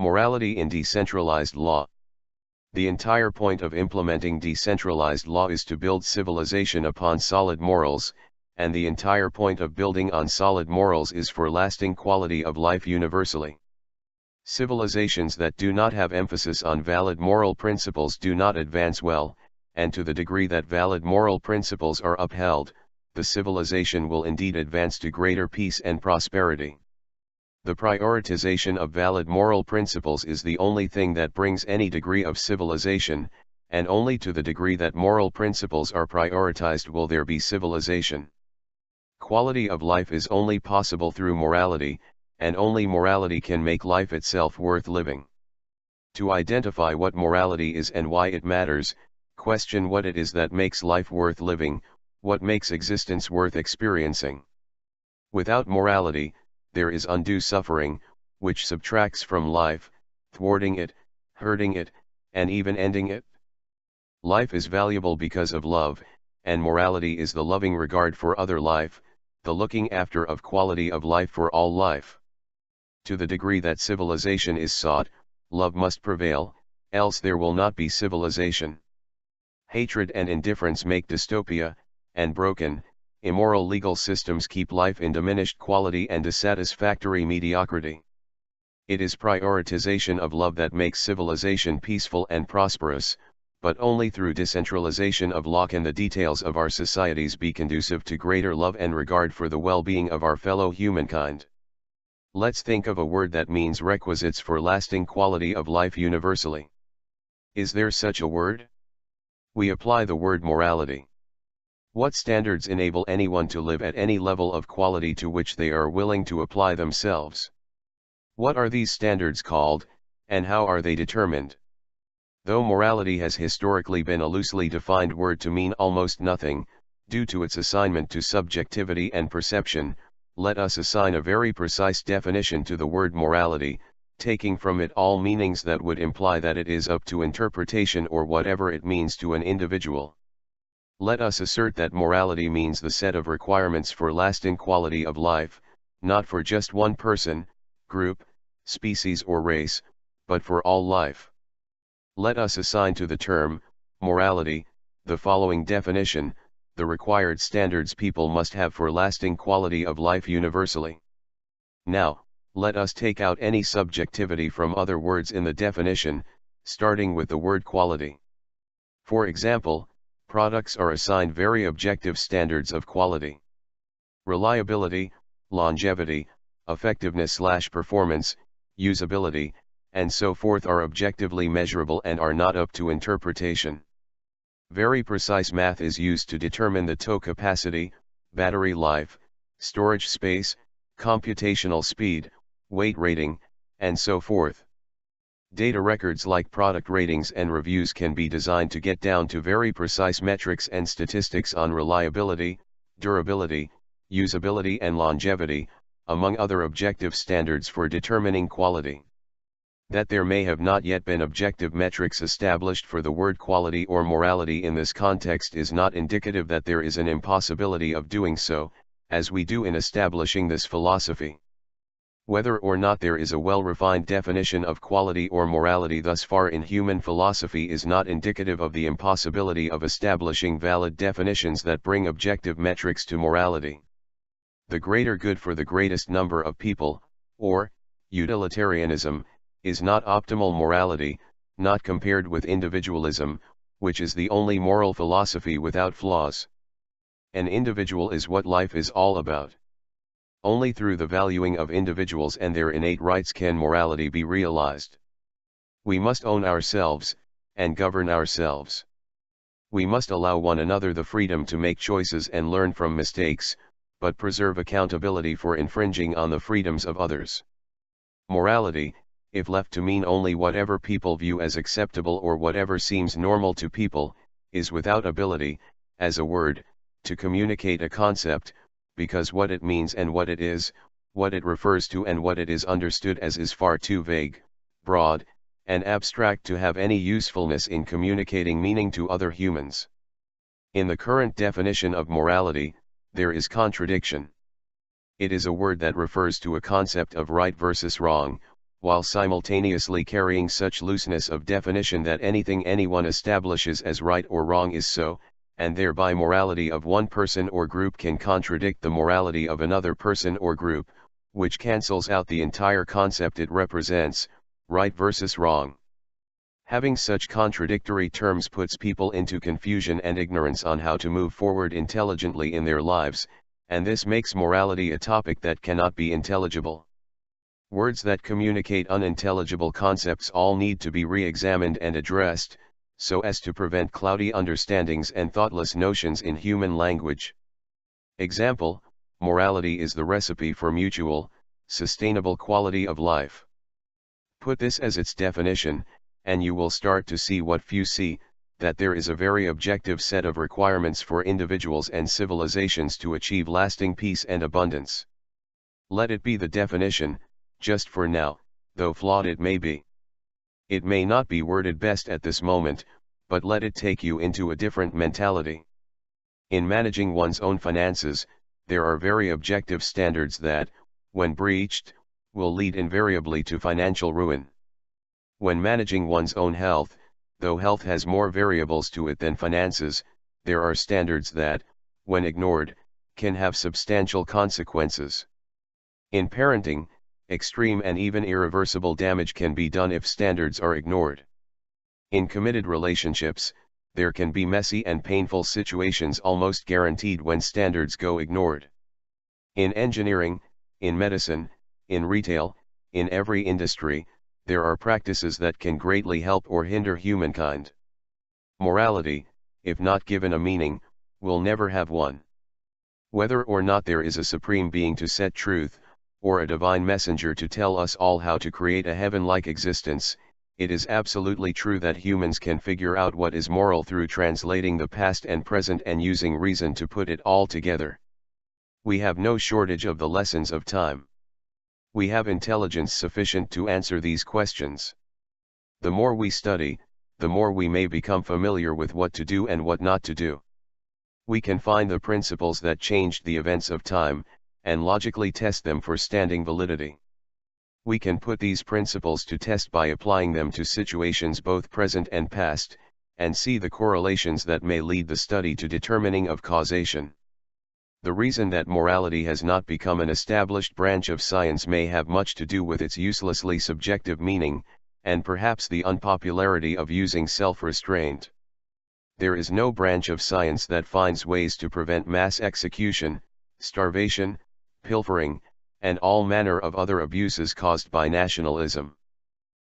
Morality in decentralized law. The entire point of implementing decentralized law is to build civilization upon solid morals, and the entire point of building on solid morals is for lasting quality of life universally. Civilizations that do not have emphasis on valid moral principles do not advance well, and to the degree that valid moral principles are upheld, the civilization will indeed advance to greater peace and prosperity. The prioritization of valid moral principles is the only thing that brings any degree of civilization, and only to the degree that moral principles are prioritized will there be civilization. Quality of life is only possible through morality, and only morality can make life itself worth living. To identify what morality is and why it matters, question what it is that makes life worth living, what makes existence worth experiencing. Without morality, there is undue suffering, which subtracts from life, thwarting it, hurting it, and even ending it. Life is valuable because of love, and morality is the loving regard for other life, the looking after of quality of life for all life. To the degree that civilization is sought, love must prevail, else there will not be civilization. Hatred and indifference make dystopia, and broken, immoral legal systems keep life in diminished quality and dissatisfactory mediocrity. It is prioritization of love that makes civilization peaceful and prosperous, but only through decentralization of law can the details of our societies be conducive to greater love and regard for the well-being of our fellow humankind. Let's think of a word that means requisites for lasting quality of life universally. Is there such a word? We apply the word morality. What standards enable anyone to live at any level of quality to which they are willing to apply themselves? What are these standards called, and how are they determined? Though morality has historically been a loosely defined word to mean almost nothing, due to its assignment to subjectivity and perception, let us assign a very precise definition to the word morality, taking from it all meanings that would imply that it is up to interpretation or whatever it means to an individual. Let us assert that morality means the set of requirements for lasting quality of life, not for just one person, group, species or race, but for all life. Let us assign to the term, morality, the following definition: the required standards people must have for lasting quality of life universally. Now, let us take out any subjectivity from other words in the definition, starting with the word quality. For example, products are assigned very objective standards of quality. Reliability, longevity, effectiveness/performance, usability, and so forth are objectively measurable and are not up to interpretation. Very precise math is used to determine the tow capacity, battery life, storage space, computational speed, weight rating, and so forth. Data records like product ratings and reviews can be designed to get down to very precise metrics and statistics on reliability, durability, usability and longevity, among other objective standards for determining quality. That there may have not yet been objective metrics established for the word quality or morality in this context is not indicative that there is an impossibility of doing so, as we do in establishing this philosophy. Whether or not there is a well-refined definition of quality or morality thus far in human philosophy is not indicative of the impossibility of establishing valid definitions that bring objective metrics to morality. The greater good for the greatest number of people, or utilitarianism, is not optimal morality, not compared with individualism, which is the only moral philosophy without flaws. An individual is what life is all about. Only through the valuing of individuals and their innate rights can morality be realized. We must own ourselves, and govern ourselves. We must allow one another the freedom to make choices and learn from mistakes, but preserve accountability for infringing on the freedoms of others. Morality, if left to mean only whatever people view as acceptable or whatever seems normal to people, is without ability, as a word, to communicate a concept, because what it means and what it is, what it refers to and what it is understood as is far too vague, broad, and abstract to have any usefulness in communicating meaning to other humans. In the current definition of morality, there is contradiction. It is a word that refers to a concept of right versus wrong, while simultaneously carrying such looseness of definition that anything anyone establishes as right or wrong is so, and thereby morality of one person or group can contradict the morality of another person or group, which cancels out the entire concept it represents, right versus wrong. Having such contradictory terms puts people into confusion and ignorance on how to move forward intelligently in their lives, and this makes morality a topic that cannot be intelligible. Words that communicate unintelligible concepts all need to be re-examined and addressed, so as to prevent cloudy understandings and thoughtless notions in human language. Example: morality is the recipe for mutual, sustainable quality of life. Put this as its definition, and you will start to see what few see, that there is a very objective set of requirements for individuals and civilizations to achieve lasting peace and abundance. Let it be the definition, just for now, though flawed it may be. It may not be worded best at this moment, but let it take you into a different mentality. In managing one's own finances, there are very objective standards that, when breached, will lead invariably to financial ruin. When managing one's own health, though health has more variables to it than finances, there are standards that, when ignored, can have substantial consequences. In parenting, extreme and even irreversible damage can be done if standards are ignored. In committed relationships, there can be messy and painful situations almost guaranteed when standards go ignored. In engineering, in medicine, in retail, in every industry, there are practices that can greatly help or hinder humankind. Morality, if not given a meaning, will never have one. Whether or not there is a supreme being to set truth, or a divine messenger to tell us all how to create a heaven-like existence, it is absolutely true that humans can figure out what is moral through translating the past and present and using reason to put it all together. We have no shortage of the lessons of time. We have intelligence sufficient to answer these questions. The more we study, the more we may become familiar with what to do and what not to do. We can find the principles that changed the events of time, and logically test them for standing validity. We can put these principles to test by applying them to situations both present and past, and see the correlations that may lead the study to determining of causation. The reason that morality has not become an established branch of science may have much to do with its uselessly subjective meaning, and perhaps the unpopularity of using self-restraint. There is no branch of science that finds ways to prevent mass execution, starvation, pilfering, and all manner of other abuses caused by nationalism.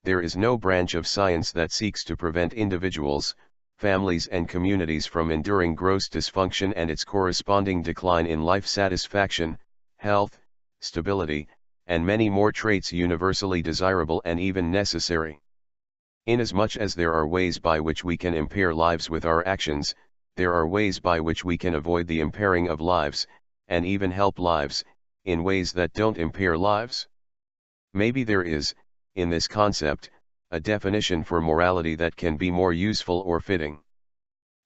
There is no branch of science that seeks to prevent individuals, families and communities from enduring gross dysfunction and its corresponding decline in life satisfaction, health, stability, and many more traits universally desirable and even necessary. Inasmuch as there are ways by which we can impair lives with our actions, there are ways by which we can avoid the impairing of lives, and even help lives, in ways that don't impair lives. Maybe there is, in this concept, a definition for morality that can be more useful or fitting.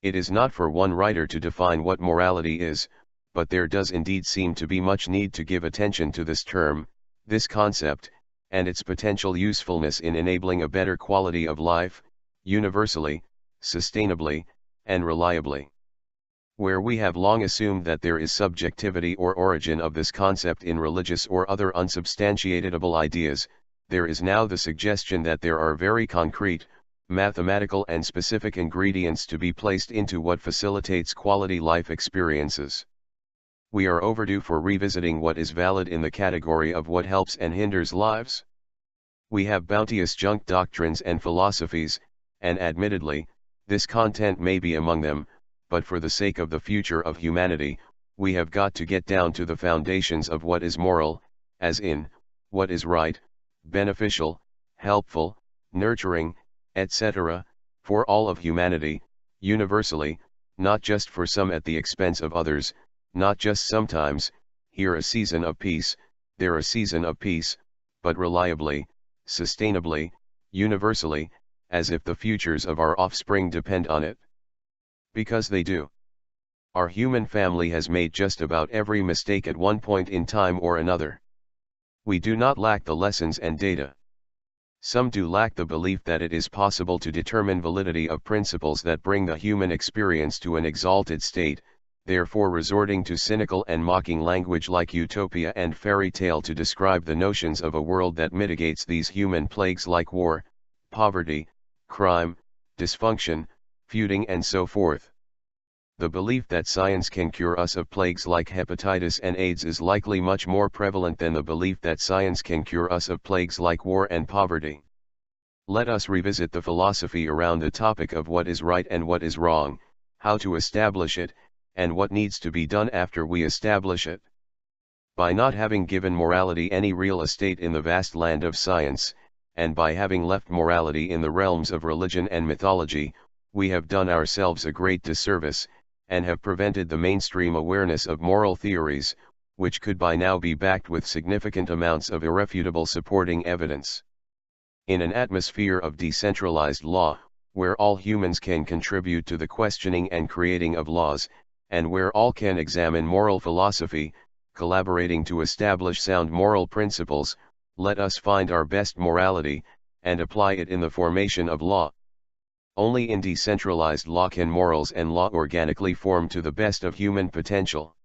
It is not for one writer to define what morality is, but there does indeed seem to be much need to give attention to this term, this concept, and its potential usefulness in enabling a better quality of life, universally, sustainably, and reliably. Where we have long assumed that there is subjectivity or origin of this concept in religious or other unsubstantiatable ideas, there is now the suggestion that there are very concrete, mathematical and specific ingredients to be placed into what facilitates quality life experiences. We are overdue for revisiting what is valid in the category of what helps and hinders lives. We have bounteous junk doctrines and philosophies, and admittedly, this content may be among them, but for the sake of the future of humanity, we have got to get down to the foundations of what is moral, as in, what is right, beneficial, helpful, nurturing, etc., for all of humanity, universally, not just for some at the expense of others, not just sometimes, here a season of peace, there a season of peace, but reliably, sustainably, universally, as if the futures of our offspring depend on it. Because they do. Our human family has made just about every mistake at one point in time or another. We do not lack the lessons and data. Some do lack the belief that it is possible to determine validity of principles that bring the human experience to an exalted state, therefore resorting to cynical and mocking language like utopia and fairy tale to describe the notions of a world that mitigates these human plagues like war, poverty, crime, dysfunction, feuding and so forth. The belief that science can cure us of plagues like hepatitis and AIDS is likely much more prevalent than the belief that science can cure us of plagues like war and poverty. Let us revisit the philosophy around the topic of what is right and what is wrong, how to establish it, and what needs to be done after we establish it. By not having given morality any real estate in the vast land of science, and by having left morality in the realms of religion and mythology, we have done ourselves a great disservice, and have prevented the mainstream awareness of moral theories, which could by now be backed with significant amounts of irrefutable supporting evidence. In an atmosphere of decentralized law, where all humans can contribute to the questioning and creating of laws, and where all can examine moral philosophy, collaborating to establish sound moral principles, let us find our best morality, and apply it in the formation of law. Only in decentralized law can morals and law organically form to the best of human potential.